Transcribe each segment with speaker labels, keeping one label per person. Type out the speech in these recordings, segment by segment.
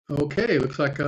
Speaker 1: Okay, looks like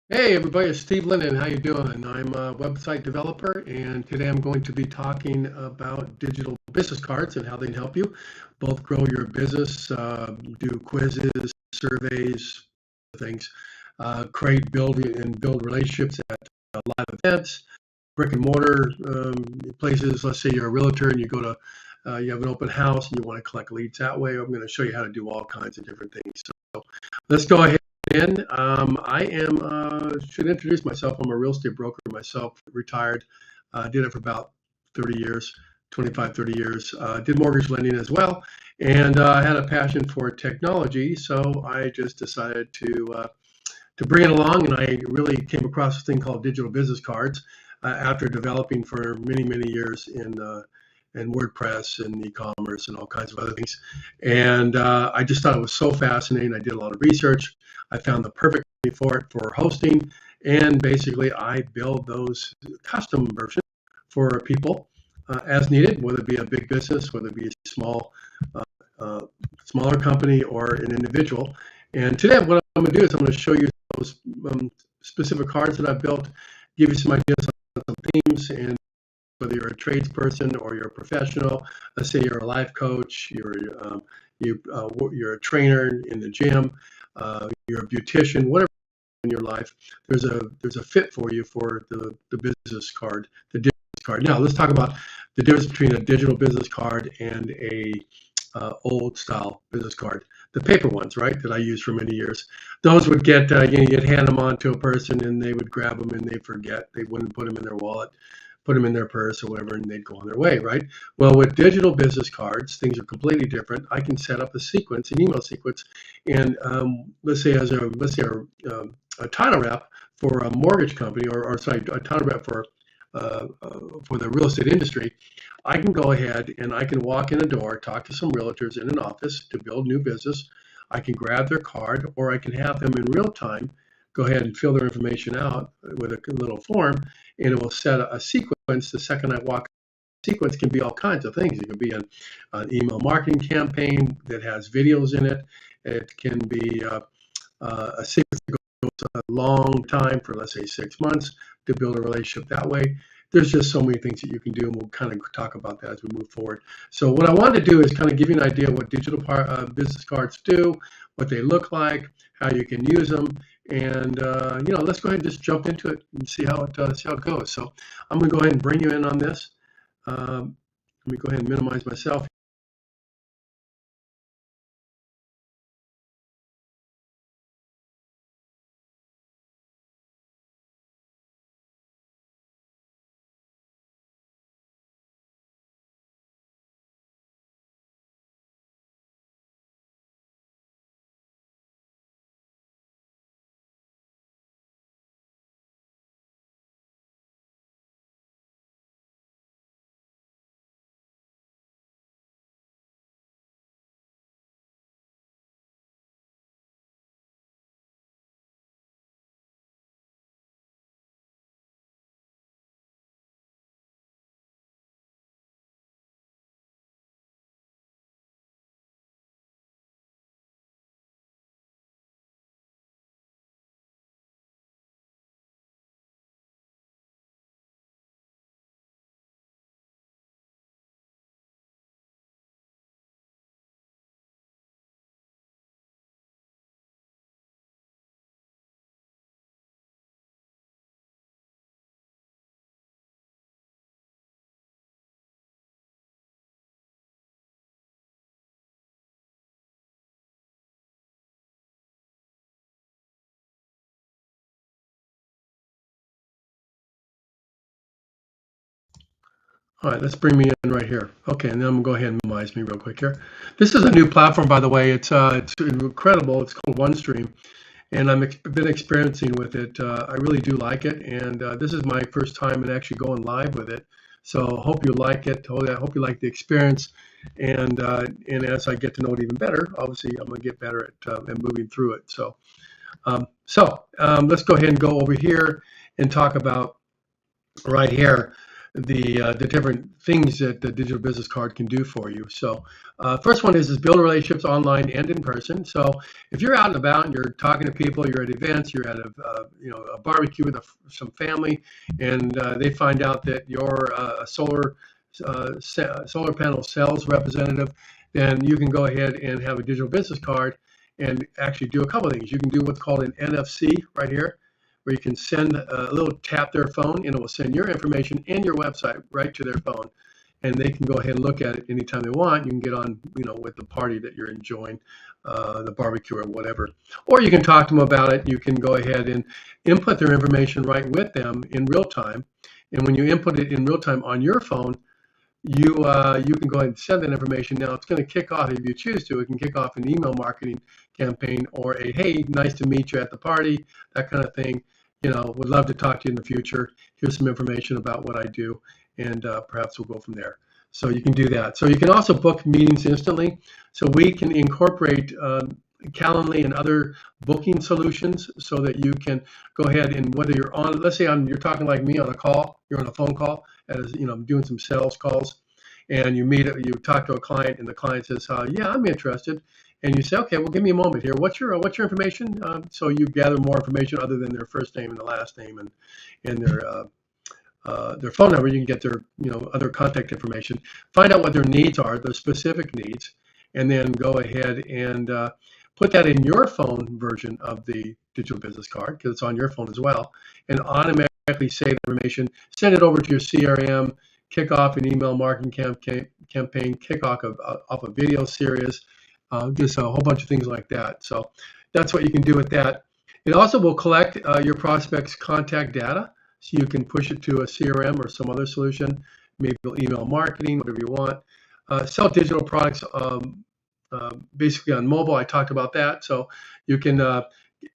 Speaker 1: hey everybody, it's Steve Linnin. How you doing? I'm a website developer, and today I'm going to be talking about digital business cards and how they can help you both grow your business, do quizzes, surveys, things, create, build relationships at live events, brick and mortar places. Let's say you're a realtor and you go to you have an open house and you want to collect leads that way. I'm going to show you how to do all kinds of different things. So let's go ahead. I am should introduce myself. I'm a real estate broker myself, retired. Did it for about 30 years, 25, 30 years. Did mortgage lending as well, and had a passion for technology. So I just decided to bring it along, and I really came across this thing called digital business cards after developing for many, many years in WordPress and e-commerce and all kinds of other things. And I just thought it was so fascinating. I did a lot of research. I found the perfect company for it for hosting, and basically I build those custom versions for people as needed, whether it be a big business, whether it be a uh, uh, smaller company or an individual. And today, what I'm going to do is I'm going to show you those specific cards that I've built, give you some ideas on some themes, and whether you're a tradesperson or you're a professional. Let's say you're a life coach, you're a trainer in the gym, you're a beautician, whatever in your life, there's a fit for you for the business card, the business card. Now let's talk about the difference between a digital business card and a old style business card, the paper ones, right, that I used for many years. Those would get, you'd hand them on to a person and they would grab them and they forget. They wouldn't put them in their wallet, put them in their purse or whatever, and they'd go on their way, right? Well, with digital business cards, things are completely different. I can set up a sequence, an email sequence, and let's say a title rep for a mortgage company, or sorry, a title rep for the real estate industry, I can go ahead and I can walk in a door, talk to some realtors in an office to build new business. I can grab their card, or I can have them in real time go ahead and fill their information out with a little form, and it will set a sequence. The second I walk, sequence can be all kinds of things. It could be an email marketing campaign that has videos in it. It can be a sequence that goes a long time for, let's say, 6 months to build a relationship that way. There's just so many things that you can do, and we'll kind of talk about that as we move forward. So what I wanted to do is kind of give you an idea of what digital business cards do, what they look like, how you can use them, and let's go ahead and just jump into it and see how it goes. So I'm going to go ahead and bring you in on this. Let me go ahead and minimize myself. All right, let's bring me in right here. Okay, and then I'm gonna go ahead and minimize me real quick here. This is a new platform, by the way. It's incredible. It's called OneStream, and been experiencing with it. I really do like it, and this is my first time in actually going live with it. So hope you like it. I hope you like the experience, and as I get to know it even better, obviously I'm gonna get better at moving through it. Let's go ahead and go over here and talk about right here the different things that the digital business card can do for you. So first one is build relationships online and in person. So if you're out and about and you're talking to people, you're at events, you're at a barbecue with some family, and they find out that you're a solar panel sales representative, then you can go ahead and have a digital business card and actually do a couple of things. You can do what's called an NFC right here, where you can send a little tap their phone and it will send your information and your website right to their phone. And they can go ahead and look at it anytime they want. You can get on, with the party that you're enjoying, the barbecue or whatever. Or you can talk to them about it. You can go ahead and input their information right with them in real time. And when you input it in real time on your phone, you can go ahead and send that information. Now it's going to kick off, if you choose to, it can kick off an email marketing campaign or a, hey, nice to meet you at the party, that kind of thing. Would love to talk to you in the future. Here's some information about what I do, and perhaps we'll go from there. So you can do that. So you can also book meetings instantly. So we can incorporate Calendly and other booking solutions so that you can go ahead and, whether you're on, let's say you're talking like me on a call, you're on a phone call, as doing some sales calls, and you talk to a client, and the client says, yeah, I'm interested. And you say, okay, well, give me a moment here. What's your information? So you gather more information other than their first name and the last name and their phone number. You can get their other contact information. Find out what their needs are, their specific needs, and then go ahead and put that in your phone version of the digital business card, because it's on your phone as well, and automatically save information, send it over to your CRM, kick off an email marketing campaign, kick off a video series, just a whole bunch of things like that. So that's what you can do with that. It also will collect your prospects' contact data, so you can push it to a CRM or some other solution, maybe email marketing, whatever you want. Sell digital products basically on mobile. I talked about that. So you can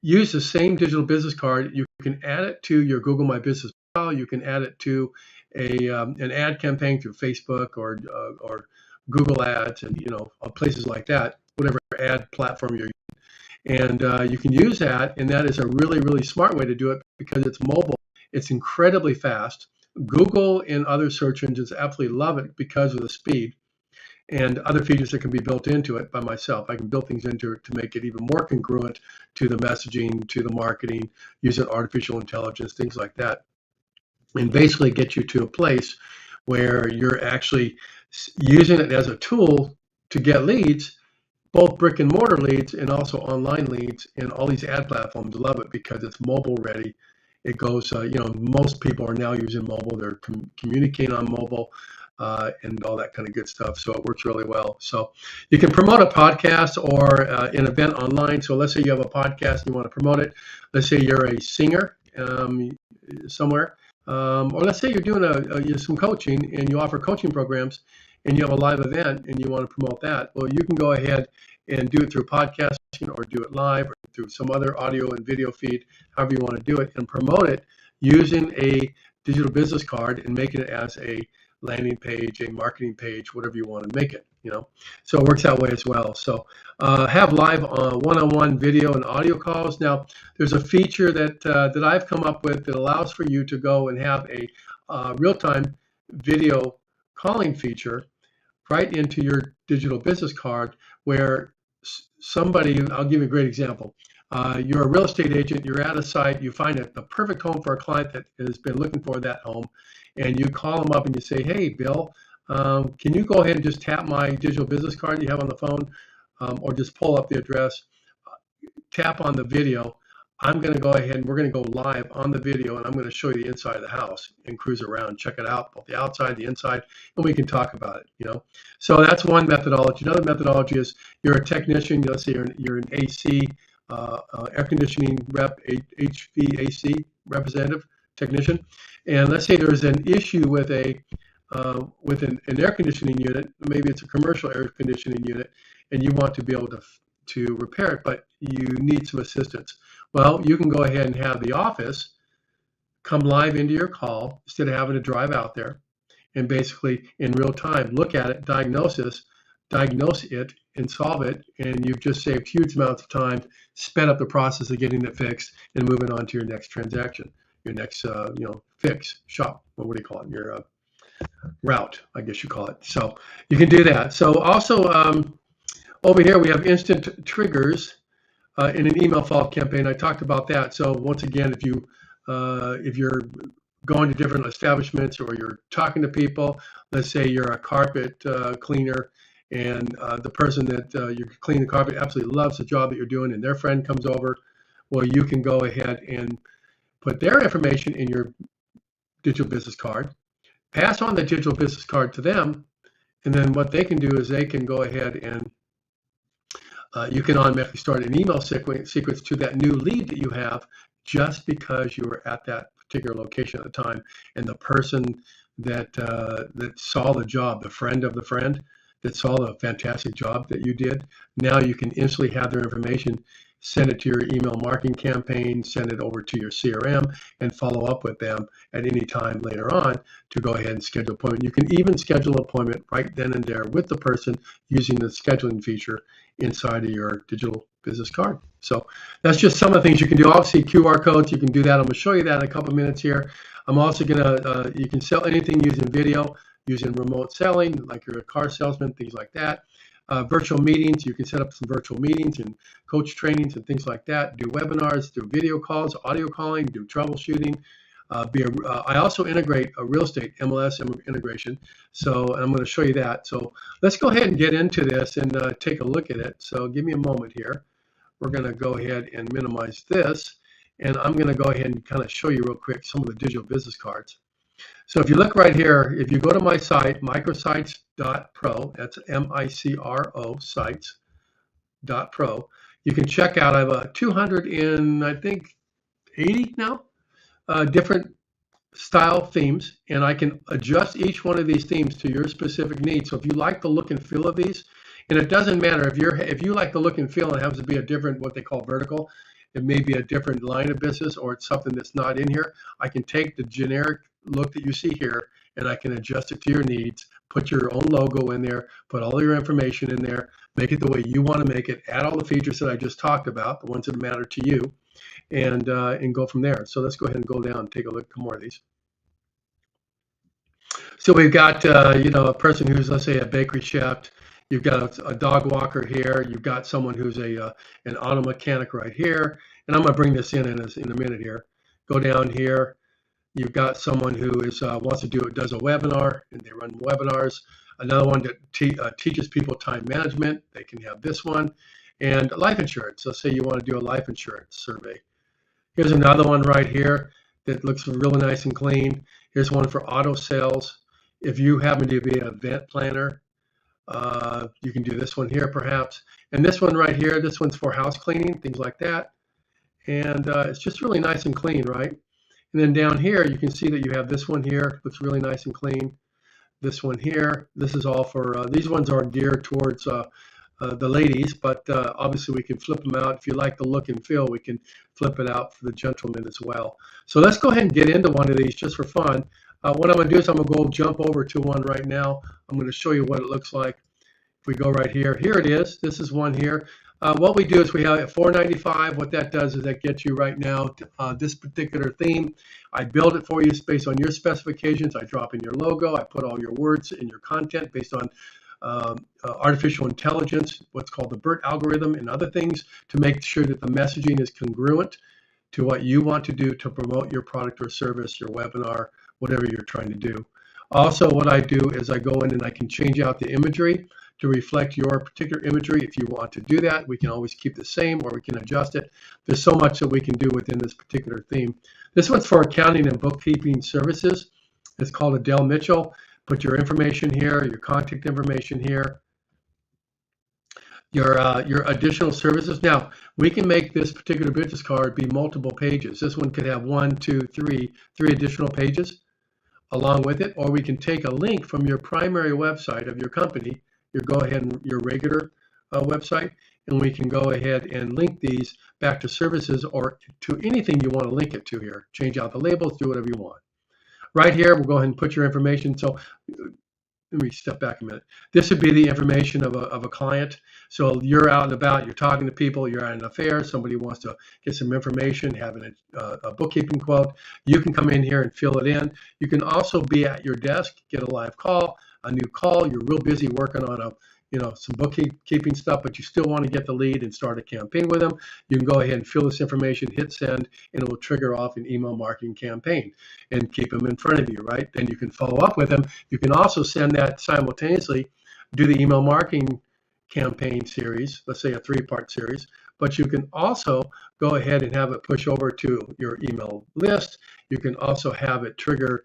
Speaker 1: use the same digital business card. You can add it to your Google My Business profile. You can add it to an ad campaign through Facebook or Google Ads, and places like that, whatever ad platform you're using. And you can use that, and that is a really, really smart way to do it because it's mobile. It's incredibly fast. Google and other search engines absolutely love it because of the speed and other features that can be built into it by myself. I can build things into it to make it even more congruent to the messaging, to the marketing, using artificial intelligence, things like that, and basically get you to a place where you're actually using it as a tool to get leads, both brick and mortar leads and also online leads. And all these ad platforms love it because it's mobile ready. It goes, most people are now using mobile. They're communicating on mobile. And all that kind of good stuff. So it works really well. So you can promote a podcast or an event online. So let's say you have a podcast and you want to promote it. Let's say you're a singer somewhere, or let's say you're doing some coaching and you offer coaching programs and you have a live event and you want to promote that. Well, you can go ahead and do it through podcasting or do it live or through some other audio and video feed, however you want to do it, and promote it using a digital business card and make it as a landing page, a marketing page, whatever you want to make it, So it works that way as well. So have live one-on-one video and audio calls. Now, there's a feature that I've come up with that allows for you to go and have a real-time video calling feature right into your digital business card, where somebody, I'll give you a great example. You're a real estate agent, you're at a site, you find the perfect home for a client that has been looking for that home, and you call them up and you say, hey, Bill, can you go ahead and just tap my digital business card you have on the phone, or just pull up the address, tap on the video. I'm going to go ahead and we're going to go live on the video, and I'm going to show you the inside of the house and cruise around, check it out, both the outside, the inside, and we can talk about it, So that's one methodology. Another methodology is you're a technician. Let's say you're an AC, air conditioning rep, HVAC representative, technician. And let's say there's an issue with a with an air conditioning unit, maybe it's a commercial air conditioning unit, and you want to be able to repair it, but you need some assistance. Well, you can go ahead and have the office come live into your call instead of having to drive out there, and basically in real time look at it, diagnose it, and solve it. And you've just saved huge amounts of time, sped up the process of getting it fixed and moving on to your next transaction, your next fix, shop, what do you call it, your route, I guess you call it. So you can do that. So also over here we have instant triggers in an email follow-up campaign. I talked about that. So once again, if you're going to different establishments or you're talking to people, let's say you're a carpet cleaner, and the person that you clean the carpet absolutely loves the job that you're doing, and their friend comes over, well, you can go ahead and put their information in your digital business card, pass on the digital business card to them, and then what they can do is they can go ahead and you can automatically start an email sequence to that new lead that you have, just because you were at that particular location at the time, and the person that saw the job, the friend of the friend that saw the fantastic job that you did, now you can instantly have their information, send it to your email marketing campaign, send it over to your CRM, and follow up with them at any time later on to go ahead and schedule an appointment. You can even schedule an appointment right then and there with the person using the scheduling feature inside of your digital business card. So that's just some of the things you can do. Obviously, QR codes, you can do that. I'm going to show you that in a couple of minutes here. I'm also going to, you can sell anything using video, using remote selling, like you're a car salesman, things like that. Virtual meetings, you can set up some virtual meetings and coach trainings and things like that. Do webinars, do video calls, audio calling, do troubleshooting. I also integrate a real estate MLS integration, so I'm going to show you that. So let's go ahead and get into this and take a look at it. So give me a moment here. We're going to go ahead and minimize this, and I'm going to go ahead and kind of show you real quick some of the digital business cards. So if you look right here, if you go to my site, microsites.pro, that's M-I-C-R-O sites.pro, you can check out, I have 200 and I think 80 now, different style themes, and I can adjust each one of these themes to your specific needs. So if you like the look and feel of these, and it doesn't matter if you like the look and feel and it happens to be a different, what they call vertical, it may be a different line of business or it's something that's not in here, I can take the generic look that you see here and I can adjust it to your needs, put your own logo in there, put all your information in there, make it the way you want to make it, add all the features that I just talked about, the ones that matter to you, and go from there. So let's go ahead and go down and take a look at more of these. So we've got a person who's, let's say, a bakery chef. You've got a dog walker here. You've got someone who's an auto mechanic right here. And I'm going to bring this in a minute here. Go down here. You've got someone who does a webinar, and they run webinars. Another one that teaches people time management. They can have this one. And life insurance. So say you want to do a life insurance survey. Here's another one right here that looks really nice and clean. Here's one for auto sales. If you happen to be an event planner, you can do this one here perhaps. And this one right here, this one's for house cleaning, things like that. And it's just really nice and clean, right? And then down here, you can see that you have this one here, looks really nice and clean. This one here, this is all for, these ones are geared towards the ladies, but obviously we can flip them out. If you like the look and feel, we can flip it out for the gentlemen as well. So let's go ahead and get into one of these just for fun. What I'm going to do is I'm going to go jump over to one right now. I'm going to show you what it looks like. If we go right here, here it is. This is one here. What we do is we have at $4.95. What that does is that gets you right now to, this particular theme. I build it for you based on your specifications. I drop in your logo. I put all your words in your content based on artificial intelligence, what's called the BERT algorithm, and other things to make sure that the messaging is congruent to what you want to do to promote your product or service, your webinar, whatever you're trying to do. Also, what I do is I go in and I can change out the imagery to reflect your particular imagery. If you want to do that, we can always keep the same or we can adjust it. There's so much that we can do within this particular theme. This one's for accounting and bookkeeping services. It's called Adele Mitchell. Put your information here, your contact information here, your additional services. Now, we can make this particular business card be multiple pages. This one could have 1, 2, 3 additional pages. along with it, or we can take a link from your primary website of your company, your regular website, and we can go ahead and link these back to services or to anything you want to link it to here. Change out the labels, do whatever you want. Right here, we'll go ahead and put your information. So let me step back a minute. This would be the information of a client. So you're out and about, you're talking to people, you're at an affair, somebody wants to get some information, having a bookkeeping quote. You can come in here and fill it in. You can also be at your desk, get a live call, a new call. You're real busy working on some bookkeeping stuff, but you still want to get the lead and start a campaign with them. You can go ahead and fill this information, hit send, and it will trigger off an email marketing campaign and keep them in front of you, right? Then you can follow up with them. You can also send that simultaneously, do the email marketing campaign series, let's say a 3-part series, but you can also go ahead and have it push over to your email list. You can also have it trigger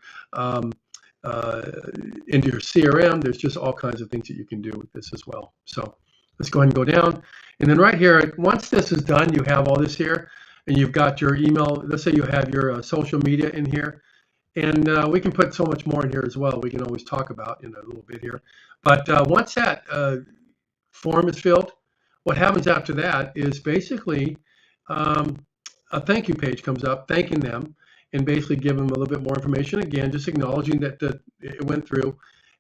Speaker 1: into your CRM. There's just all kinds of things that you can do with this as well. So let's go ahead and go down. And then right here, once this is done, you have all this here, and you've got your email. Let's say you have your social media in here. And we can put so much more in here as well. We can always talk about in a little bit here. But once that form is filled, what happens after that is basically a thank you page comes up thanking them, and basically give them a little bit more information. Again, just acknowledging that it went through,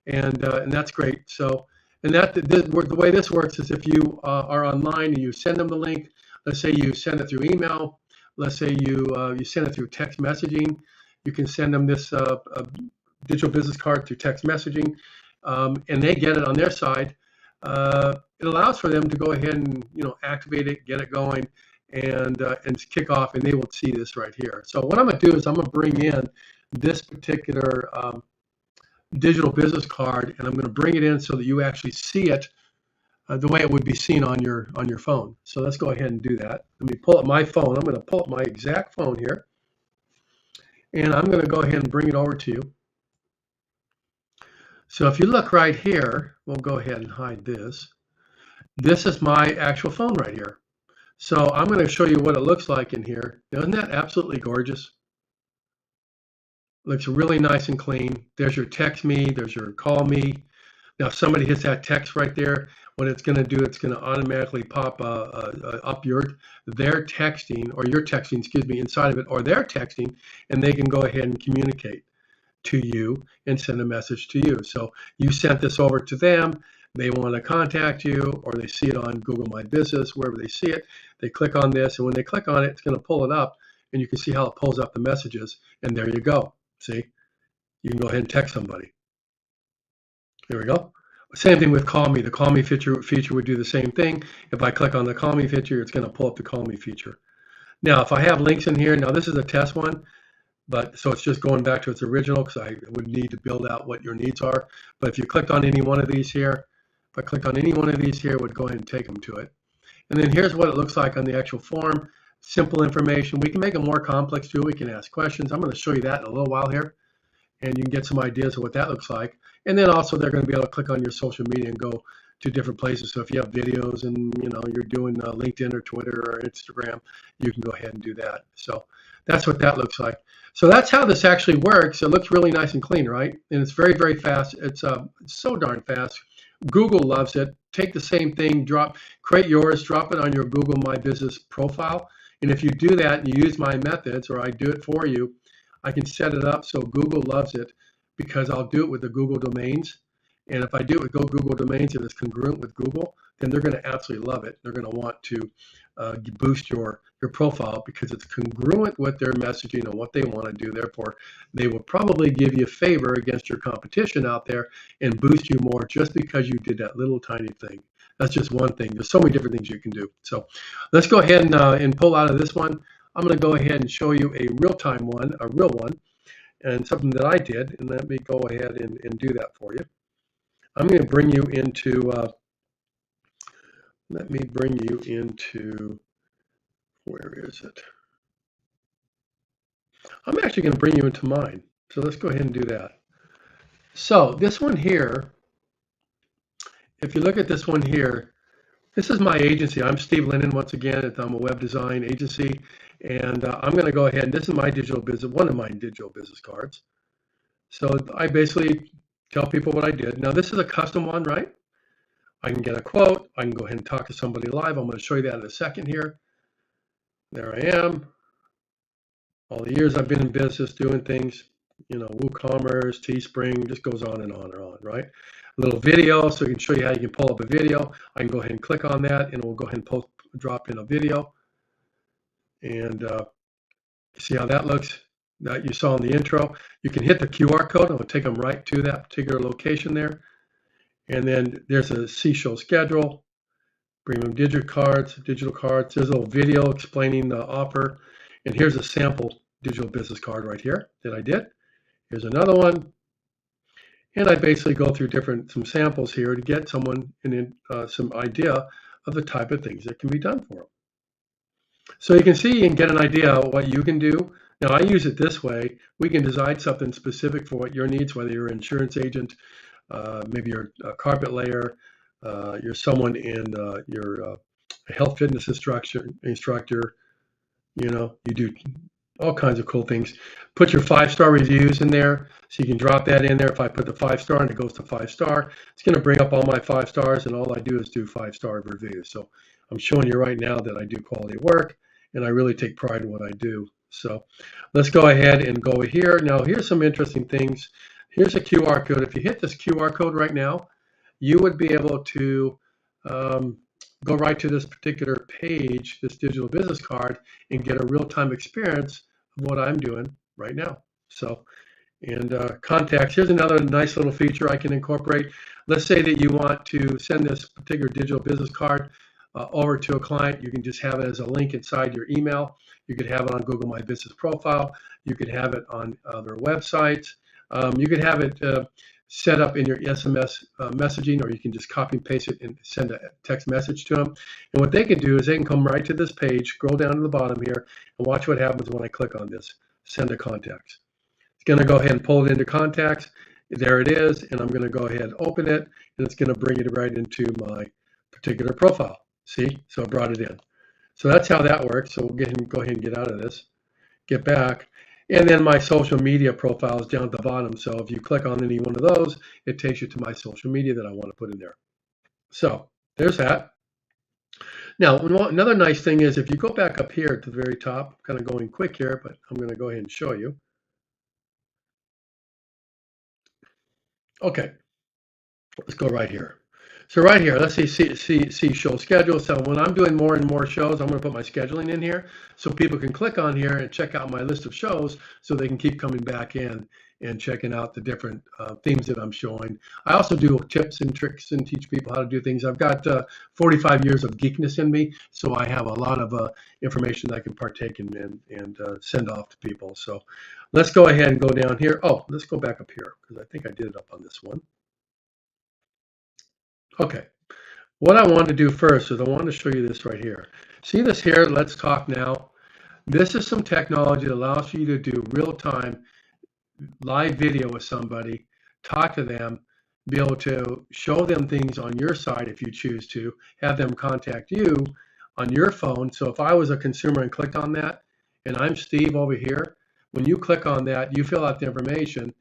Speaker 1: and that's great. So, and the way this works is if you are online and you send them the link. Let's say you send it through email. Let's say you send it through text messaging. You can send them this digital business card through text messaging, and they get it on their side. It allows for them to go ahead and activate it, get it going, and kick off, and they will see this right here. So what I'm going to do is I'm going to bring in this particular digital business card, and I'm going to bring it in so that you actually see it the way it would be seen on your phone. So let's go ahead and do that. Let me pull up my phone. I'm going to pull up my exact phone here, and I'm going to go ahead and bring it over to you. So if you look right here, we'll go ahead and hide this. This is my actual phone right here. So I'm going to show you what it looks like in here. Isn't that absolutely gorgeous? Looks really nice and clean. There's your text me, there's your call me. Now if somebody hits that text right there, what it's going to do, it's going to automatically pop up their texting, or your texting, excuse me, inside of it, or their texting, and they can go ahead and communicate to you and send a message to you. So you sent this over to them, they want to contact you, or they see it on Google My Business, wherever they see it, they click on this, and when they click on it, it's going to pull it up, and you can see how it pulls up the messages, and there you go. See, you can go ahead and text somebody. There we go. Same thing with Call Me. The Call Me feature would do the same thing. If I click on the Call Me feature, it's going to pull up the Call Me feature. Now, if I have links in here, now this is a test one, but so it's just going back to its original because I would need to build out what your needs are. But if you clicked on any one of these here, if I click on any one of these here, it would go ahead and take them to it. And then here's what it looks like on the actual form. Simple information. We can make it more complex too. We can ask questions. I'm going to show you that in a little while here, and you can get some ideas of what that looks like. And then also they're going to be able to click on your social media and go to different places. So if you have videos and you're doing LinkedIn or Twitter or Instagram, you can go ahead and do that. So that's what that looks like. So that's how this actually works. It looks really nice and clean, right? And it's very, very fast. It's so darn fast. Google loves it. Take the same thing, create yours, drop it on your Google My Business profile. And if you do that and you use my methods, or I do it for you, I can set it up so Google loves it, because I'll do it with the Google domains. And if I do it with Google domains and it's congruent with Google, then they're going to absolutely love it. They're going to want to boost your profile because it's congruent with their messaging and what they want to do. Therefore, they will probably give you a favor against your competition out there and boost you more just because you did that little tiny thing. That's just one thing. There's so many different things you can do. So let's go ahead and pull out of this one. I'm going to go ahead and show you a real-time one, a real one, and something that I did. And let me go ahead and do that for you. I'm going to bring you into, where is it? I'm actually going to bring you into mine. So let's go ahead and do that. So this one here, if you look at this one here, this is my agency. I'm Steve Linnin once again. I'm a web design agency, and I'm going to go ahead and this is my digital business, one of my digital business cards. So I basically tell people what I did. Now this is a custom one, right? I can get a quote. I can go ahead and talk to somebody live. I'm going to show you that in a second here. There I am. All the years I've been in business doing things, WooCommerce, Teespring, just goes on and on and on, right? A little video, so I can show you how you can pull up a video. I can go ahead and click on that, and we'll go ahead and drop in a video. And see how that looks? That you saw in the intro. You can hit the QR code, and it'll take them right to that particular location there. And then there's a show schedule, premium digital cards. There's a little video explaining the offer. And here's a sample digital business card right here that I did. Here's another one. And I basically go through some samples here to get someone some idea of the type of things that can be done for them. So you can see and get an idea of what you can do. Now I use it this way. We can design something specific for what your needs, whether you're an insurance agent, maybe you're a carpet layer, you're someone in you're a health fitness instructor, you do all kinds of cool things. Put your 5-star reviews in there, so you can drop that in there. If I put the 5-star and it goes to 5-star, it's going to bring up all my 5 stars, and all I do is do 5-star reviews. So I'm showing you right now that I do quality work, and I really take pride in what I do. So let's go ahead and go here. Now here's some interesting things. Here's a QR code. If you hit this QR code right now, you would be able to go right to this particular page, this digital business card, and get a real-time experience of what I'm doing right now. So, and contacts, here's another nice little feature I can incorporate. Let's say that you want to send this particular digital business card over to a client. You can just have it as a link inside your email. You could have it on Google My Business Profile. You could have it on other websites. You could have it set up in your SMS messaging, or you can just copy and paste it and send a text message to them. And what they can do is they can come right to this page, scroll down to the bottom here, and watch what happens when I click on this, send to contacts. It's going to go ahead and pull it into contacts. There it is, and I'm going to go ahead and open it, and it's going to bring it right into my particular profile. See? So I brought it in. So that's how that works. So we'll go ahead and get out of this, get back. And then my social media profile is down at the bottom. So if you click on any one of those, it takes you to my social media that I want to put in there. So there's that. Now, another nice thing is if you go back up here to the very top, I'm kind of going quick here, but I'm going to go ahead and show you. Okay, let's go right here. So right here, let's see show schedule. So when I'm doing more and more shows, I'm going to put my scheduling in here so people can click on here and check out my list of shows so they can keep coming back in and checking out the different themes that I'm showing. I also do tips and tricks and teach people how to do things. I've got 45 years of geekness in me, so I have a lot of information that I can partake in and send off to people. So let's go ahead and go down here. Oh, let's go back up here because I think I did it up on this one. Okay, what I want to do first is I want to show you this right here. See this here, Let's Talk Now? This is some technology that allows you to do real-time live video with somebody, talk to them, be able to show them things on your side if you choose to, have them contact you on your phone. So if I was a consumer and clicked on that, and I'm Steve over here, when you click on that, you fill out the information,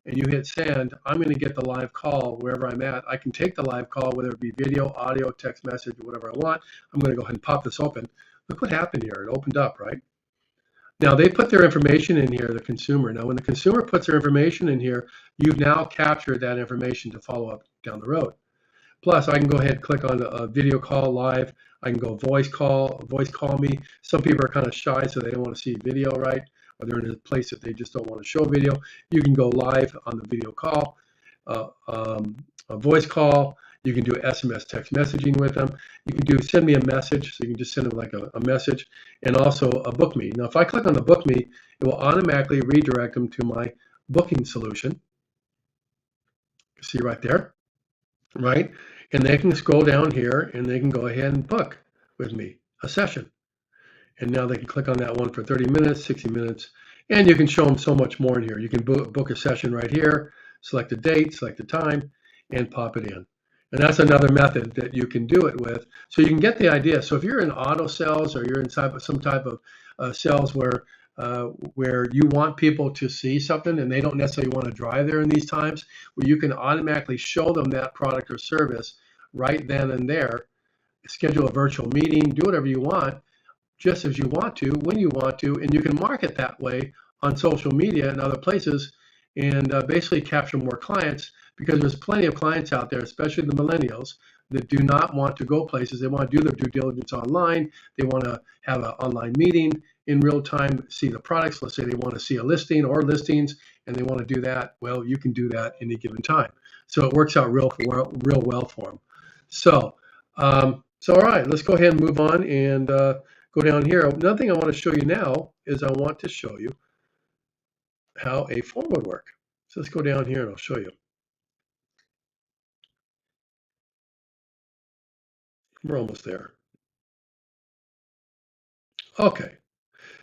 Speaker 1: and you hit send, I'm going to get the live call wherever I'm at. I can take the live call, whether it be video, audio, text message, or whatever I want. I'm going to go ahead and pop this open. Look what happened here. It opened up, right? Now, they put their information in here, the consumer. Now, when the consumer puts their information in here, you've now captured that information to follow up down the road. Plus, I can go ahead and click on a video call live. I can go voice call me. Some people are kind of shy, so they don't want to see video, right? Or they're in a place that they just don't want to show video. You can go live on the video call, a voice call. You can do SMS text messaging with them. You can do send me a message, so you can just send them like a message, and also a book me. Now, if I click on the book me, it will automatically redirect them to my booking solution. See right there, right? And they can scroll down here and they can go ahead and book with me a session. And now they can click on that one for 30 minutes, 60 minutes, and you can show them so much more in here. You can book a session right here, select a date, select a time, and pop it in. And that's another method that you can do it with. So you can get the idea. So if you're in auto sales or you're in some type of sales where where you want people to see something and they don't necessarily want to drive there in these times, where you can automatically show them that product or service right then and there, schedule a virtual meeting, do whatever you want, just as you want to, when you want to, and you can market that way on social media and other places and basically capture more clients because there's plenty of clients out there, especially the millennials, that do not want to go places. They want to do their due diligence online. They want to have an online meeting in real time, see the products. Let's say they want to see a listing or listings and they want to do that. Well, you can do that any given time. So it works out real well for them. So all right, let's go ahead and move on and go down here. Another thing I want to show you now is I want to show you how a form would work. So let's go down here and I'll show you. We're almost there. Okay.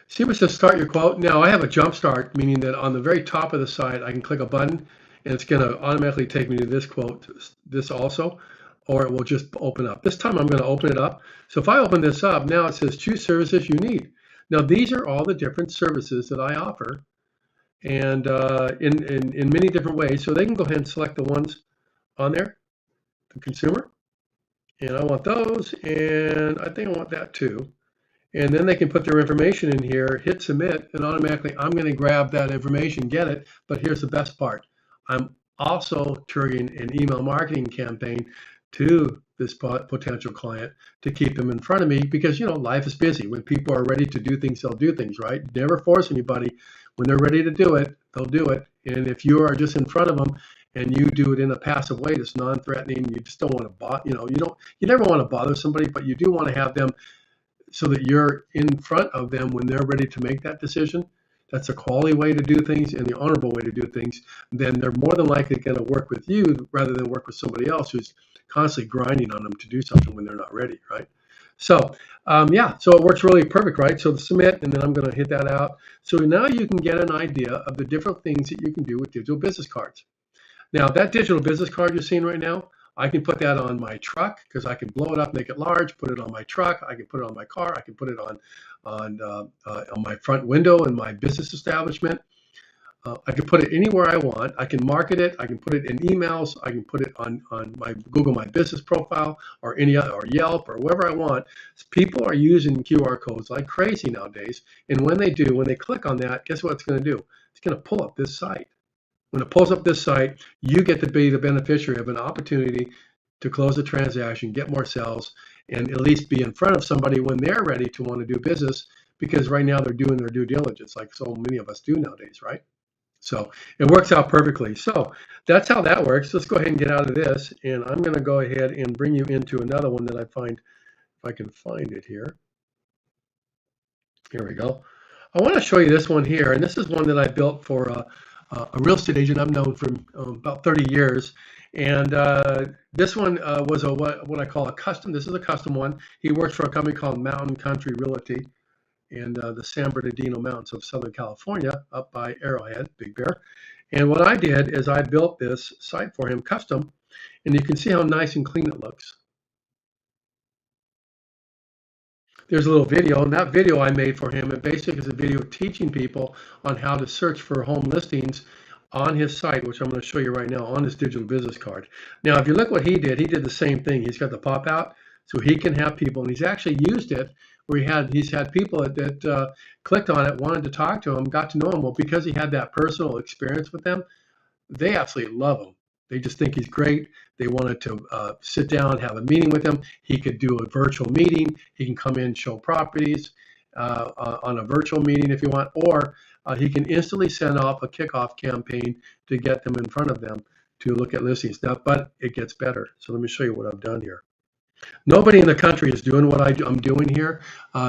Speaker 1: See where it says start your quote? Now I have a jump start, meaning that on the very top of the site, I can click a button and it's going to automatically take me to this quote, this also, or it will just open up. This time I'm going to open it up. So if I open this up, now it says choose services you need. Now these are all the different services that I offer and in many different ways. So they can go ahead and select the ones on there, the consumer, and I want those, and I think I want that too. And then they can put their information in here, hit submit, and automatically I'm going to grab that information, get it. But here's the best part. I'm also triggering an email marketing campaign to this potential client to keep them in front of me because, you know, life is busy. When people are ready to do things, they'll do things, right? Never force anybody. When they're ready to do it, they'll do it. And if you are just in front of them and you do it in a passive way that's non-threatening, you just don't want to bother, you never want to bother somebody, but you do want to have them so that you're in front of them when they're ready to make that decision. That's a quality way to do things and the honorable way to do things. Then they're more than likely going to work with you rather than work with somebody else who's constantly grinding on them to do something when they're not ready, right? So yeah, so it works really perfect, right? So the submit, and then I'm going to hit that out. So now you can get an idea of the different things that you can do with digital business cards. Now that digital business card you're seeing right now, I can put that on my truck because I can blow it up, make it large, put it on my truck. I can put it on my car. I can put it on my front window in my business establishment. I can put it anywhere I want. I can market it. I can put it in emails. I can put it on my Google My Business profile or any other, or Yelp or wherever I want. People are using QR codes like crazy nowadays. And when they do, when they click on that, guess what it's going to do? It's going to pull up this site. When it pulls up this site, you get to be the beneficiary of an opportunity to close a transaction, get more sales, and at least be in front of somebody when they're ready to want to do business, because right now they're doing their due diligence like so many of us do nowadays, right? So it works out perfectly. So that's how that works. Let's go ahead and get out of this, and I'm going to go ahead and bring you into another one that I find, if I can find it here. Here we go. I want to show you this one here, and this is one that I built for a real estate agent I've known for about 30 years. And this one was what I call a custom. This is a custom one. He works for a company called Mountain Country Realty in the San Bernardino Mountains of Southern California, up by Arrowhead, Big Bear. And what I did is I built this site for him custom, and you can see how nice and clean it looks. There's a little video, and that video I made for him, it basically is a video teaching people on how to search for home listings on his site, which I'm going to show you right now on his digital business card. Now, if you look what he did the same thing. He's got the pop out, so he can have people, and he's actually used it where he's had people that clicked on it, wanted to talk to him, got to know him. Well, because he had that personal experience with them, they absolutely love him. They just think he's great. They wanted to sit down, have a meeting with him. He could do a virtual meeting. He can come in, show properties on a virtual meeting if you want, or he can instantly send off a kickoff campaign to get them in front of them to look at listings. Now, but it gets better. So let me show you what I've done here. Nobody in the country is doing what I'm doing here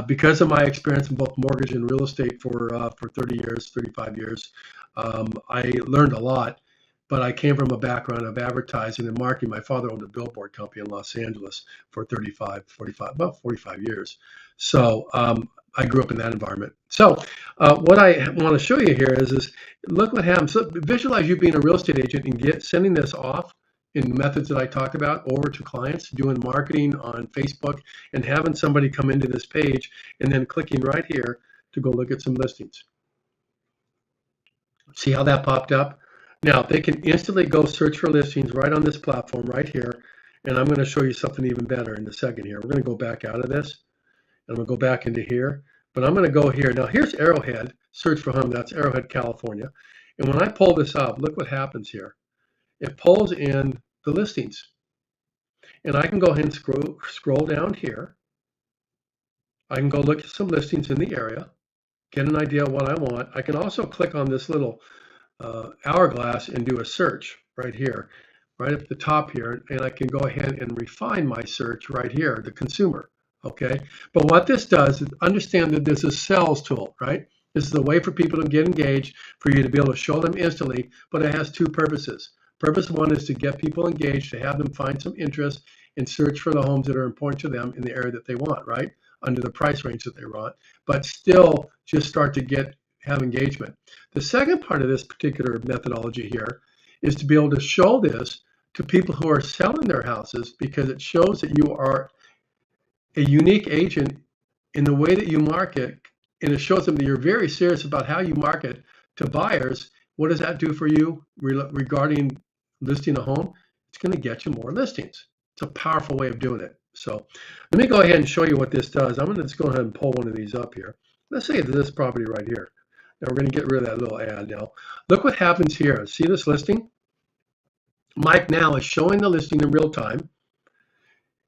Speaker 1: because of my experience in both mortgage and real estate for 30 years, 35 years. I learned a lot, but I came from a background of advertising and marketing. My father owned a billboard company in Los Angeles for 45 years. So I grew up in that environment. So what I want to show you here is look what happens. So visualize you being a real estate agent and sending this off in methods that I talked about over to clients, doing marketing on Facebook and having somebody come into this page and then clicking right here to go look at some listings. See how that popped up? Now they can instantly go search for listings right on this platform right here. And I'm going to show you something even better in a second here. We're going to go back out of this. And I'm going to go back into here. But I'm going to go here. Now here's Arrowhead. Search for home. That's Arrowhead, California. And when I pull this up, look what happens here. It pulls in the listings. And I can go ahead and scroll down here. I can go look at some listings in the area, get an idea of what I want. I can also click on this little hourglass and do a search right here, right at the top here, and I can go ahead and refine my search right here, the consumer, okay? But what this does is understand that this is a sales tool, right? This is a way for people to get engaged, for you to be able to show them instantly, but it has two purposes. Purpose one is to get people engaged, to have them find some interest and search for the homes that are important to them in the area that they want, right? Under the price range that they want, but still just start to have engagement. The second part of this particular methodology here is to be able to show this to people who are selling their houses, because it shows that you are a unique agent in the way that you market, and it shows them that you're very serious about how you market to buyers. What does that do for you regarding listing a home? It's going to get you more listings. It's a powerful way of doing it. So let me go ahead and show you what this does. I'm going to just go ahead and pull one of these up here. Let's say this property right here. Now we're going to get rid of that little ad now. Look what happens here. See this listing? Mike now is showing the listing in real time.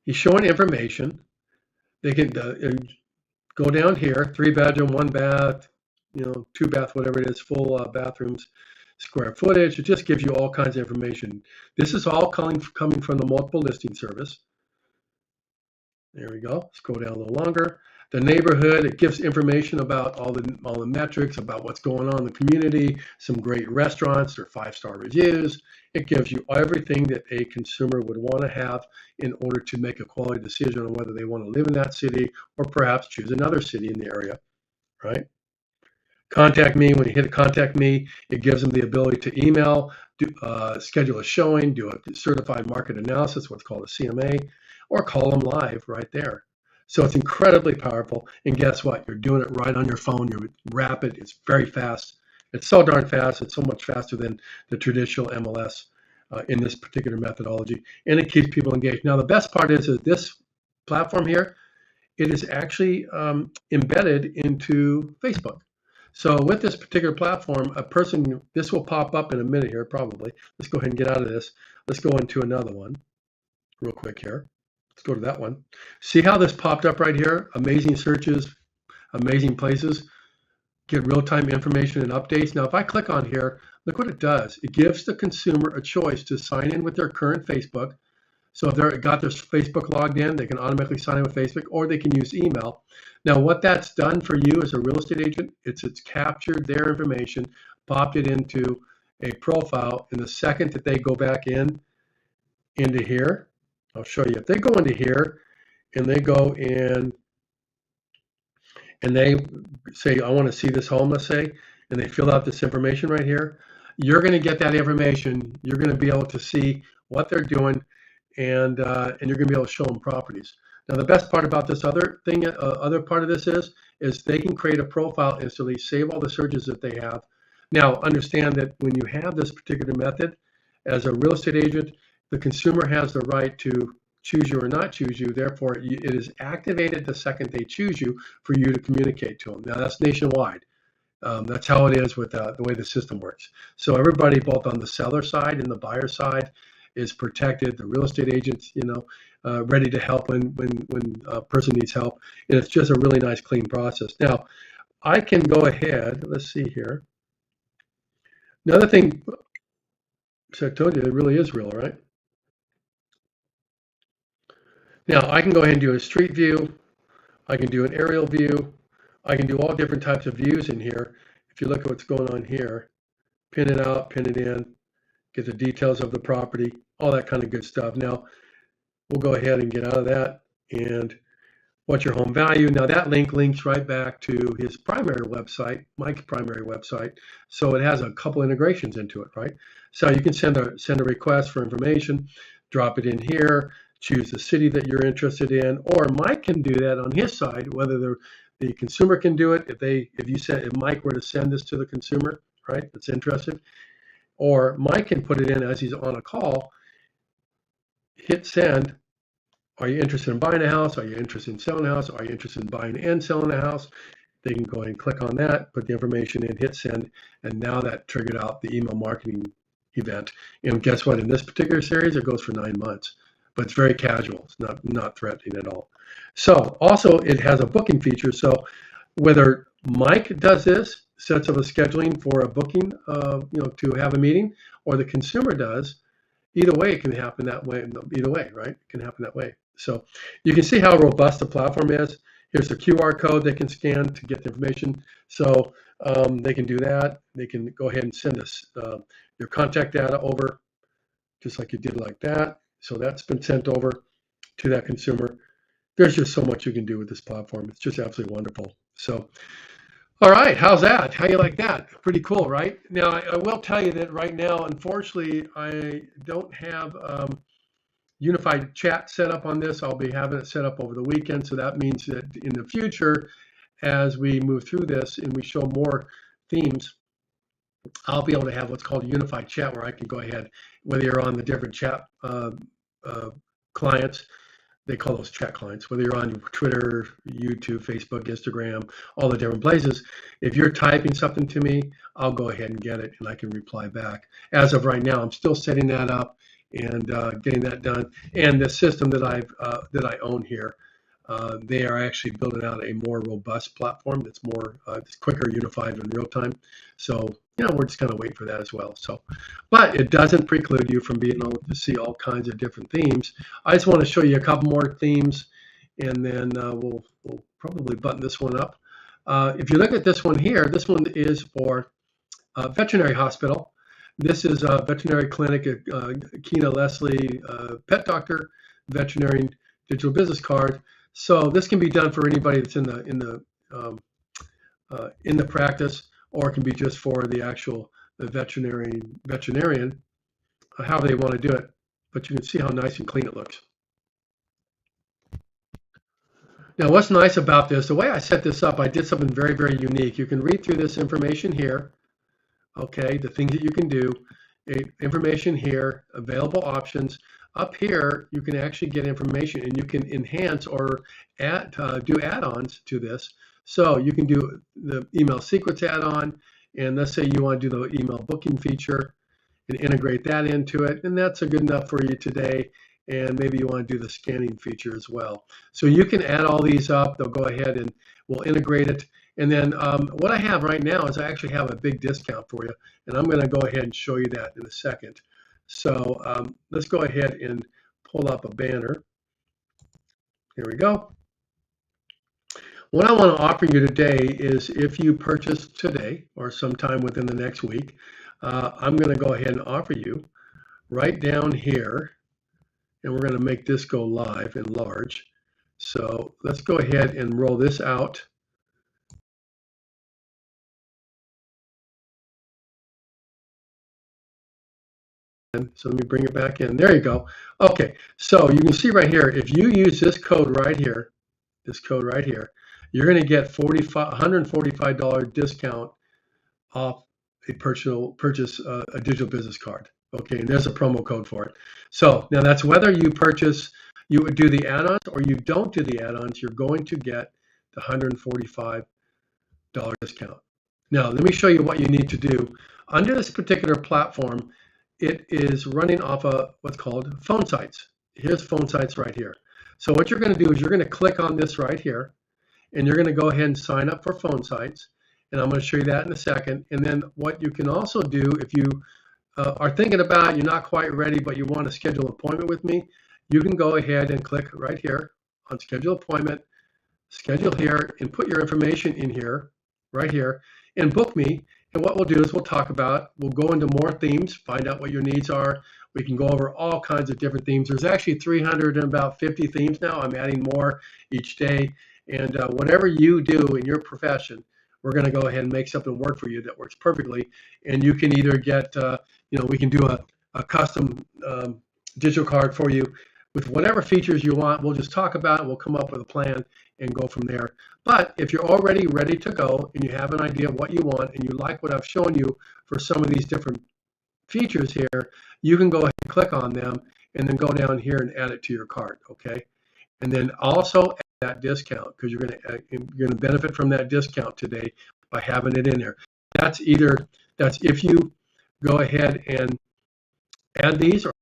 Speaker 1: He's showing information. They can go down here, 3-bedroom, 1 bath, 2 bath, whatever it is, full bathrooms, square footage. It just gives you all kinds of information. This is all coming from the multiple listing service. There we go. Scroll down a little longer. The neighborhood, it gives information about all the metrics, about what's going on in the community, some great restaurants or 5-star reviews. It gives you everything that a consumer would want to have in order to make a quality decision on whether they want to live in that city or perhaps choose another city in the area, right? Contact me. When you hit contact me, it gives them the ability to email, schedule a showing, do a certified market analysis, what's called a CMA, or call them live right there. So it's incredibly powerful. And guess what? You're doing it right on your phone. You're rapid. It's very fast. It's so darn fast. It's so much faster than the traditional MLS in this particular methodology. And it keeps people engaged. Now, the best part is that this platform here, it is actually embedded into Facebook. So with this particular platform, this will pop up in a minute here, probably. Let's go ahead and get out of this. Let's go into another one real quick here. Let's go to that one. See how this popped up right here? Amazing searches, amazing places. Get real-time information and updates. Now, if I click on here, look what it does. It gives the consumer a choice to sign in with their current Facebook. So if they've got their Facebook logged in, they can automatically sign in with Facebook, or they can use email. Now, what that's done for you as a real estate agent, it's captured their information, popped it into a profile, and the second that they go back into here, I'll show you. If they go into here and they go in and they say, I want to see this home, let's say, and they fill out this information right here, you're going to get that information. You're going to be able to see what they're doing, and you're going to be able to show them properties. Now, the best part about this other part of this is they can create a profile instantly, save all the searches that they have. Now, understand that when you have this particular method, as a real estate agent, the consumer has the right to choose you or not choose you. Therefore, it is activated the second they choose you for you to communicate to them. Now, that's nationwide. That's how it is with the way the system works. So everybody, both on the seller side and the buyer side, is protected. The real estate agents, ready to help when a person needs help. And it's just a really nice, clean process. Now, I can go ahead. Let's see here. Another thing, so I told you, it really is real, right? Now, I can go ahead and do a street view. I can do an aerial view. I can do all different types of views in here. If you look at what's going on here, pin it out, pin it in, get the details of the property, all that kind of good stuff. Now, we'll go ahead and get out of that. And what's your home value? Now, that links right back to his primary website, Mike's primary website. So it has a couple integrations into it, right? So you can send a request for information, drop it in here, choose the city that you're interested in, or Mike can do that on his side, whether the consumer can do it. If Mike were to send this to the consumer, right, that's interested, or Mike can put it in as he's on a call, hit send. Are you interested in buying a house? Are you interested in selling a house? Are you interested in buying and selling a house? They can go ahead and click on that, put the information in, hit send, and now that triggered out the email marketing event. And guess what? In this particular series, it goes for 9 months, but it's very casual. It's not threatening at all. So also, it has a booking feature. So whether Mike does this, sets up a scheduling for a booking, to have a meeting, or the consumer does, either way, it can happen that way. Either way, right? It can happen that way. So you can see how robust the platform is. Here's the QR code they can scan to get the information. So they can do that. They can go ahead and send us your contact data over, just like you did like that. So that's been sent over to that consumer. There's just so much you can do with this platform. It's just absolutely wonderful. So, all right, how's that? How you like that? Pretty cool, right? Now, I will tell you that right now, unfortunately, I don't have unified chat set up on this. I'll be having it set up over the weekend. So that means that in the future, as we move through this and we show more themes, I'll be able to have what's called a unified chat where I can go ahead, whether you're on the different chat clients, they call those chat clients, whether you're on Twitter, YouTube, Facebook, Instagram, all the different places. If you're typing something to me, I'll go ahead and get it and I can reply back. As of right now, I'm still setting that up and getting that done. And the system that I own here, they are actually building out a more robust platform that's more it's quicker, unified, in real time. So we're just going to wait for that as well. So, but it doesn't preclude you from being able to see all kinds of different themes. I just want to show you a couple more themes, and then we'll probably button this one up. If you look at this one here, this one is for veterinary hospital. This is a veterinary clinic, Keena Leslie, pet doctor, veterinarian digital business card. So this can be done for anybody that's in the practice, or it can be just for the actual veterinarian, however they want to do it. But you can see how nice and clean it looks. Now, what's nice about this, the way I set this up, I did something very, very unique. You can read through this information here. Okay, the things that you can do, information here, available options. Up here, you can actually get information, and you can enhance or do add-ons to this. So you can do the email sequence add-on, and let's say you want to do the email booking feature and integrate that into it, and that's good enough for you today. And maybe you want to do the scanning feature as well. So you can add all these up. They'll go ahead and we'll integrate it. And then what I have right now is I actually have a big discount for you, and I'm going to go ahead and show you that in a second. So let's go ahead and pull up a banner. Here we go. What I want to offer you today is, if you purchase today or sometime within the next week, I'm going to go ahead and offer you right down here, and we're going to make this go live and large. So let's go ahead and roll this out. So let me bring it back in. There you go. Okay, so you can see right here, if you use this code right here, you're going to get $145 discount off a purchase a digital business card. Okay, and there's a promo code for it. So now that's whether you would do the add-ons or you don't do the add-ons, you're going to get the $145 discount. Now, let me show you what you need to do. Under this particular platform, it is running off of what's called phone sites. Here's phone sites right here. So what you're going to do is you're going to click on this right here, and you're going to go ahead and sign up for phone sites. And I'm going to show you that in a second. And then what you can also do, if you are thinking about, you're not quite ready, but you want to schedule an appointment with me, you can go ahead and click right here on schedule appointment, schedule here, and put your information in here, right here, and book me. And what we'll do is we'll go into more themes, find out what your needs are. We can go over all kinds of different themes. There's actually 350 themes now. I'm adding more each day. And whatever you do in your profession, we're going to go ahead and make something work for you that works perfectly. And you can either get, we can do a custom digital card for you with whatever features you want. We'll just talk about it. We'll come up with a plan, and go from there. But if you're already ready to go and you have an idea of what you want and you like what I've shown you for some of these different features here, you can go ahead and click on them and then go down here and add it to your cart, okay? And then also add that discount, because you're going to benefit from that discount today by having it in there. That's if you go ahead and add these, or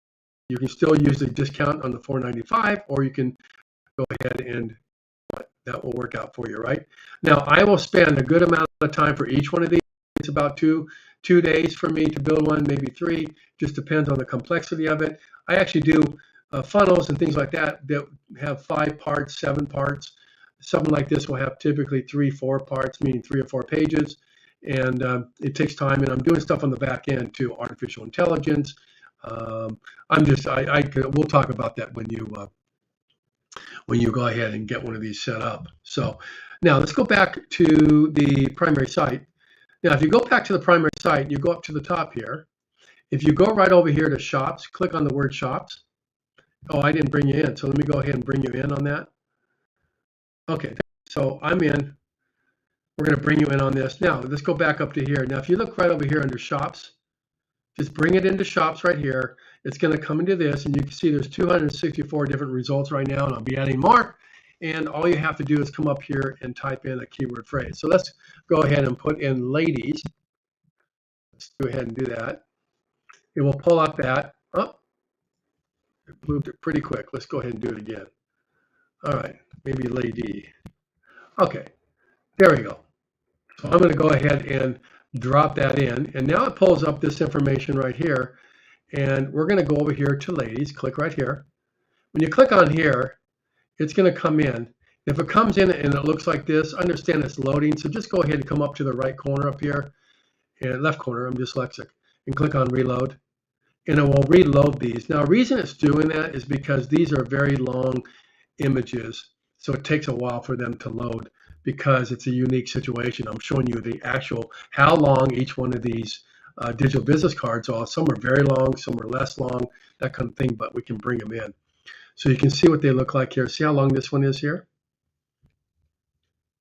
Speaker 1: you can still use the discount on the $4.95, or you can go ahead and that will work out for you, right? Now, I will spend a good amount of time for each one of these. It's about two days for me to build one, maybe 3. Just depends on the complexity of it. I actually do funnels and things like that that have 5 parts, 7 parts. Something like this will have typically 3, 4 parts, meaning 3 or 4 pages. And it takes time, and I'm doing stuff on the back end too, artificial intelligence. We'll talk about that when you go ahead and get one of these set up. So now let's go back to the primary site. Now, if you go back to the primary site, you go up to the top here. If you go right over here to shops, click on the word shops. Oh, I didn't bring you in, so let me go ahead and bring you in on that. Okay, so I'm in. We're going to bring you in on this. Now, let's go back up to here. Now, if you look right over here under shops, just bring it into shops right here. It's going to come into this, and you can see there's 264 different results right now, and I'll be adding more. And all you have to do is come up here and type in a keyword phrase. So let's go ahead and put in ladies. Let's go ahead and do that. It will pull up that. Oh, it moved it pretty quick. Let's go ahead and do it again. All right, maybe lady. Okay, there we go. So I'm going to go ahead and drop that in. And now it pulls up this information right here. And we're going to go over here to ladies. Click right here. When you click on here, it's going to come in. If it comes in and it looks like this, understand it's loading. So just go ahead and come up to the right corner up here, and left corner, I'm dyslexic, and click on reload. And it will reload these. Now, the reason it's doing that is because these are very long images. So it takes a while for them to load because it's a unique situation. I'm showing you the actual, how long each one of these digital business cards are. Some are very long, some are less long, that kind of thing, but we can bring them in. So you can see what they look like here. See how long this one is here?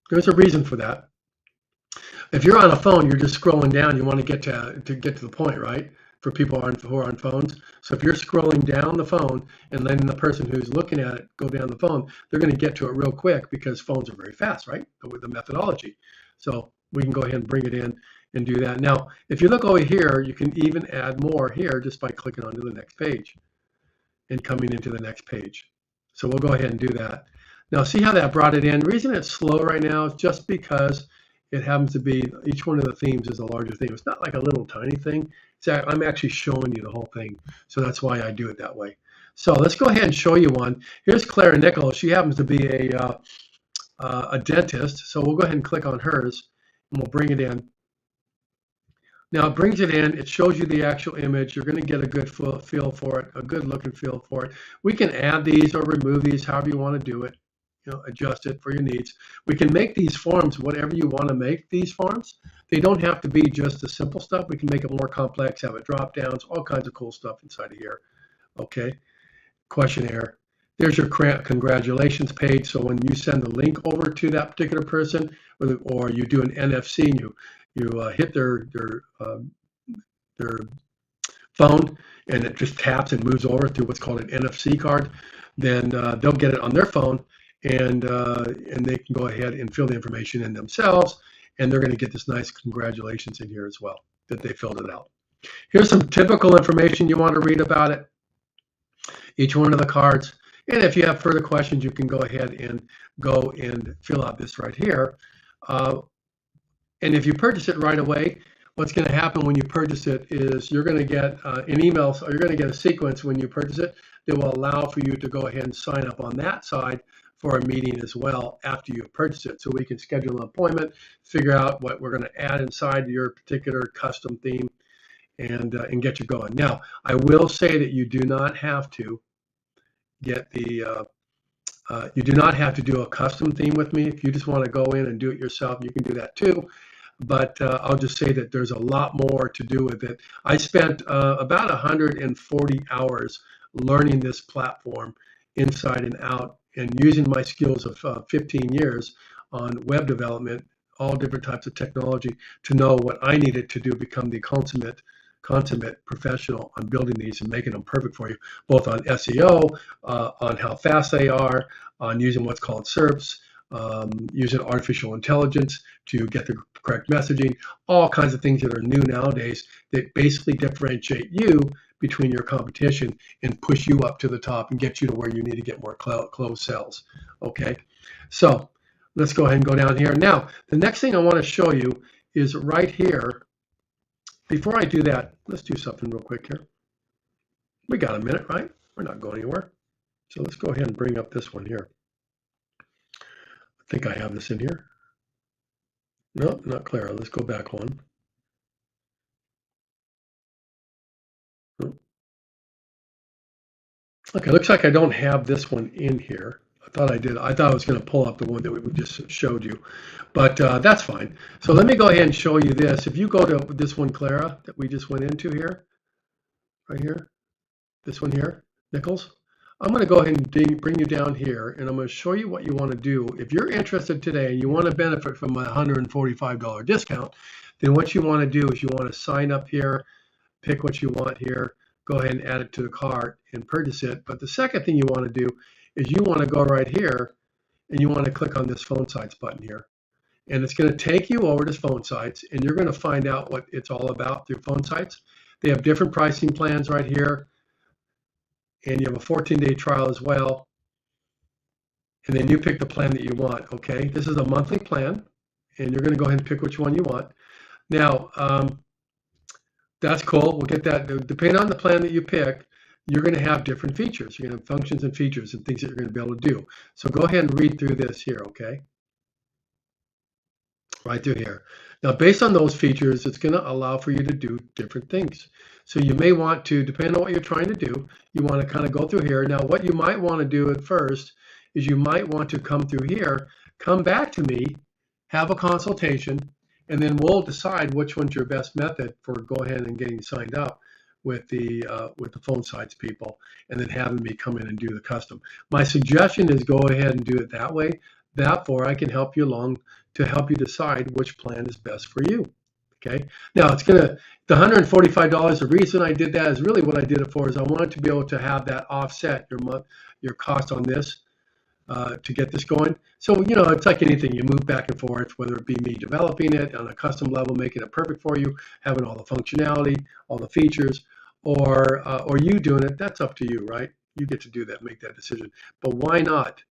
Speaker 1: There's a reason for that. If you're on a phone, you're just scrolling down. You want to get to the point, right? For people who are on phones. So if you're scrolling down the phone and letting the person who's looking at it go down the phone, they're going to get to it real quick because phones are very fast, right? With the methodology. So we can go ahead and bring it in and do that. Now, if you look over here, you can even add more here just by clicking onto the next page and coming into the next page. So we'll go ahead and do that. Now, see how that brought it in? The reason it's slow right now is just because it happens to be each one of the themes is a larger theme. It's not like a little tiny thing. I'm actually showing you the whole thing. So that's why I do it that way. So let's go ahead and show you one. Here's Clara Nichols. She happens to be a dentist. So we'll go ahead and click on hers and we'll bring it in. Now it brings it in, it shows you the actual image. You're going to get a good feel for it, a good look and feel for it. We can add these or remove these, however you want to do it, adjust it for your needs. We can make these forms whatever you want to make these forms. They don't have to be just the simple stuff. We can make it more complex, have it drop downs, all kinds of cool stuff inside of here. Okay, questionnaire. There's your congratulations page. So when you send the link over to that particular person, or you do an NFC and you hit their phone and it just taps and moves over through what's called an NFC card, then they'll get it on their phone and they can go ahead and fill the information in themselves, and they're going to get this nice congratulations in here as well that they filled it out. Here's some typical information you want to read about it, each one of the cards. And if you have further questions, you can go ahead and go and fill out this right here. And if you purchase it right away, what's going to happen when you purchase it is you're going to get an email, or you're going to get a sequence when you purchase it that will allow for you to go ahead and sign up on that side for a meeting as well after you purchase it. So we can schedule an appointment, figure out what we're going to add inside your particular custom theme, and get you going. Now, I will say that you do not have to get the you do not have to do a custom theme with me. If you just want to go in and do it yourself, you can do that too. But I'll just say that there's a lot more to do with it. I spent about 140 hours learning this platform inside and out, and using my skills of 15 years on web development, all different types of technology, to know what I needed to do, become the consummate professional on building these and making them perfect for you, both on SEO, on how fast they are, on using what's called SERPs, using artificial intelligence to get the correct messaging, all kinds of things that are new nowadays that basically differentiate you between your competition and push you up to the top and get you to where you need to get more closed sales. Okay, so let's go ahead and go down here. Now, the next thing I want to show you is right here. Before I do that, let's do something real quick here. We got a minute, right? We're not going anywhere. So let's go ahead and bring up this one here. I think I have this in here. No, not Clara. Let's go back one. Okay, looks like I don't have this one in here. I thought I did. I thought I was going to pull up the one that we just showed you, but that's fine. So let me go ahead and show you this. If you go to this one, Clara, that we just went into here, right here, this one here, Nichols, I'm going to go ahead and bring you down here, and I'm going to show you what you want to do. If you're interested today and you want to benefit from a $145 discount, then what you want to do is you want to sign up here, pick what you want here, go ahead and add it to the cart and purchase it. But the second thing you want to do is you want to go right here and you want to click on this phone sites button here. And it's going to take you over to phone sites, and you're going to find out what it's all about through phone sites. They have different pricing plans right here, and you have a 14-day trial as well. And then you pick the plan that you want. Okay, this is a monthly plan, and you're going to go ahead and pick which one you want. Now, that's cool. We'll get that. Depending on the plan that you pick, you're going to have different features. You're going to have functions and features and things that you're going to be able to do. So go ahead and read through this here, okay? Right through here. Now, based on those features, it's going to allow for you to do different things. So you may want to, depending on what you're trying to do, you want to kind of go through here. Now, what you might want to do at first is you might want to come through here, come back to me, have a consultation, and then we'll decide which one's your best method for go ahead and getting signed up with the phone sites people, and then having me come in and do the custom. My suggestion is go ahead and do it that way. Therefore, I can help you along to help you decide which plan is best for you. Okay. Now it's the $145. The reason I did that is really what I did it for is I wanted to be able to have that offset your cost on this. To get this going. So, it's like anything, you move back and forth, whether it be me developing it on a custom level, making it perfect for you, having all the functionality, all the features, or you doing it, that's up to you, right? You get to do that, make that decision. But why not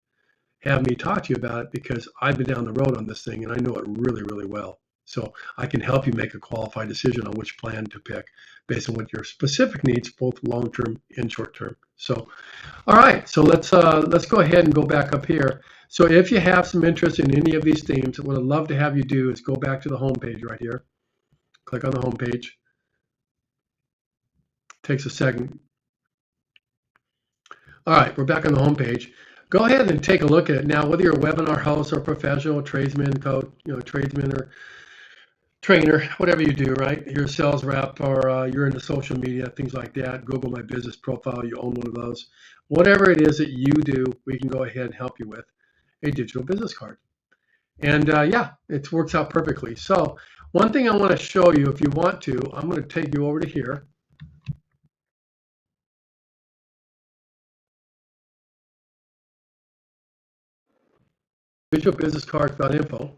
Speaker 1: have me talk to you about it, because I've been down the road on this thing and I know it really, really well. So I can help you make a qualified decision on which plan to pick based on what your specific needs, both long-term and short-term. So, all right, so let's go ahead and go back up here. So if you have some interest in any of these themes, what I'd love to have you do is go back to the home page right here. Click on the home page. Takes a second. All right, we're back on the home page. Go ahead and take a look at it now, whether you're a webinar host or professional tradesman, coach, tradesman or trainer, whatever you do, right? You're a sales rep, or you're into social media, things like that. Google My Business Profile, you own one of those. Whatever it is that you do, we can go ahead and help you with a digital business card. And yeah, it works out perfectly. So one thing I want to show you, if you want to, I'm going to take you over to here. Digitalbusinesscards.info.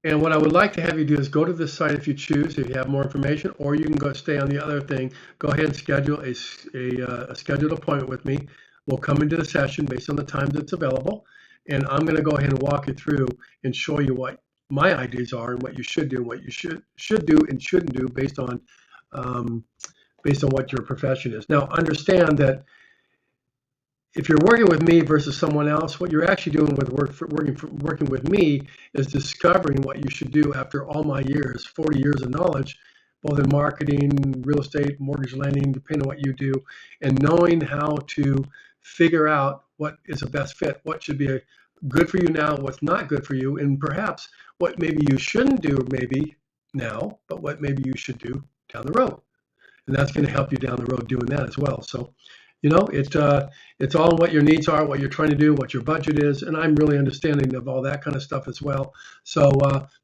Speaker 1: And what I would like to have you do is go to this site if you choose, if you have more information, or you can go stay on the other thing. Go ahead and schedule a scheduled appointment with me. We'll come into the session based on the times that's available, and I'm going to go ahead and walk you through and show you what my ideas are and what you should do, and what you should do and shouldn't do based on what your profession is. Now, understand that if you're working with me versus someone else, what you're actually doing with working with me is discovering what you should do after all my years, 40 years of knowledge, both in marketing, real estate, mortgage lending, depending on what you do, and knowing how to figure out what is a best fit, what should be good for you now, what's not good for you, and perhaps what maybe you shouldn't do maybe now, but what maybe you should do down the road. And that's going to help you down the road doing that as well. So It's all what your needs are, what you're trying to do, what your budget is, and I'm really understanding of all that kind of stuff as well. So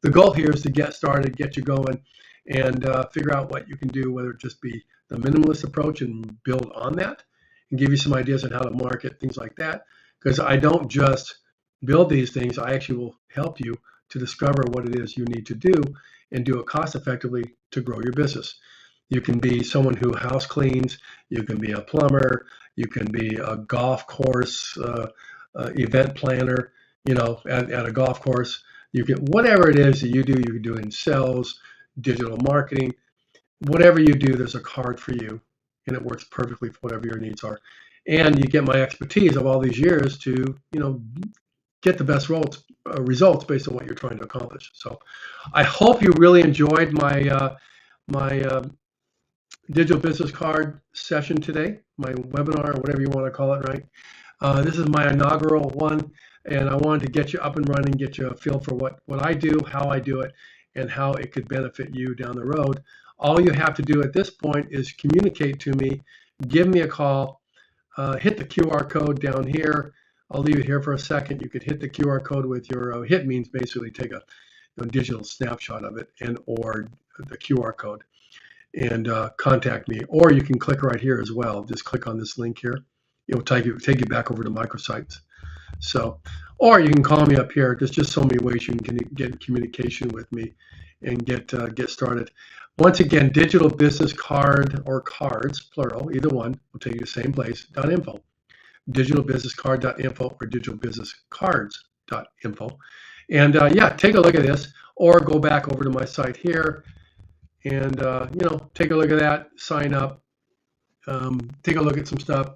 Speaker 1: the goal here is to get started, get you going, and figure out what you can do, whether it just be the minimalist approach and build on that, and give you some ideas on how to market things like that. Because I don't just build these things; I actually will help you to discover what it is you need to do and do it cost effectively to grow your business. You can be someone who house cleans. You can be a plumber. You can be a golf course event planner. At a golf course. You can whatever it is that you do. You can do it in sales, digital marketing, whatever you do. There's a card for you, and it works perfectly for whatever your needs are. And you get my expertise of all these years to get the best results based on what you're trying to accomplish. So, I hope you really enjoyed my digital business card session today, my webinar, or whatever you want to call it, right? This is my inaugural one, and I wanted to get you up and running, get you a feel for what I do, how I do it, and how it could benefit you down the road. All you have to do at this point is communicate to me, give me a call, hit the QR code down here. I'll leave it here for a second. You could hit the QR code with your hit means basically take a digital snapshot of it or the QR code and contact me. Or you can click right here as well. Just click on this link here. It will take you back over to microsites. So, or you can call me up here. There's just so many ways you can get in communication with me and get started. Once again, digital business card or cards, plural, either one, will take you to the same place, .info. digitalbusinesscard.info or digitalbusinesscards.info. And yeah, take a look at this or go back over to my site here and, take a look at that, sign up, take a look at some stuff.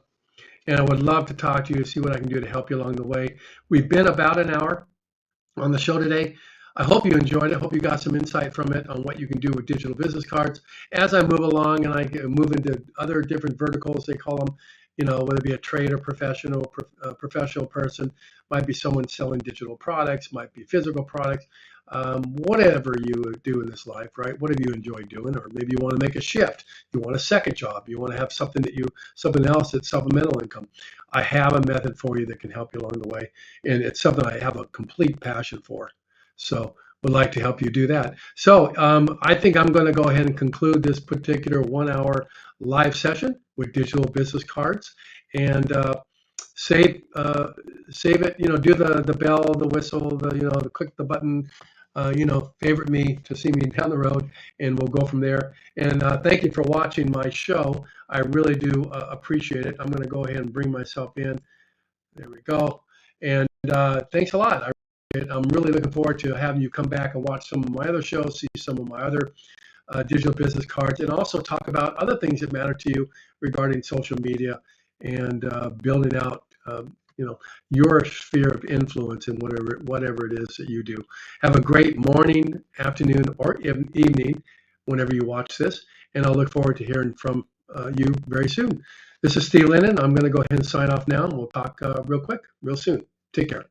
Speaker 1: And I would love to talk to you, see what I can do to help you along the way. We've been about an hour on the show today. I hope you enjoyed it. I hope you got some insight from it on what you can do with digital business cards. As I move along and I move into other different verticals, they call them, whether it be a trade or professional person, might be someone selling digital products, might be physical products, whatever you do in this life, right? Whatever you enjoy doing, or maybe you want to make a shift. You want a second job. You want to have something else that's supplemental income. I have a method for you that can help you along the way, and it's something I have a complete passion for. So would like to help you do that. So I think I'm going to go ahead and conclude this particular 1 hour live session with digital business cards and save it, do the bell, the whistle, the click the button, favorite me to see me down the road, and we'll go from there. And thank you for watching my show. I really do appreciate it. I'm going to go ahead and bring myself in. There we go. And thanks a lot. I'm really looking forward to having you come back and watch some of my other shows, see some of my other digital business cards, and also talk about other things that matter to you regarding social media and building out, your sphere of influence in whatever it is that you do. Have a great morning, afternoon, or evening whenever you watch this, and I'll look forward to hearing from you very soon. This is Steve Linnin. I'm going to go ahead and sign off now, and we'll talk real quick, real soon. Take care.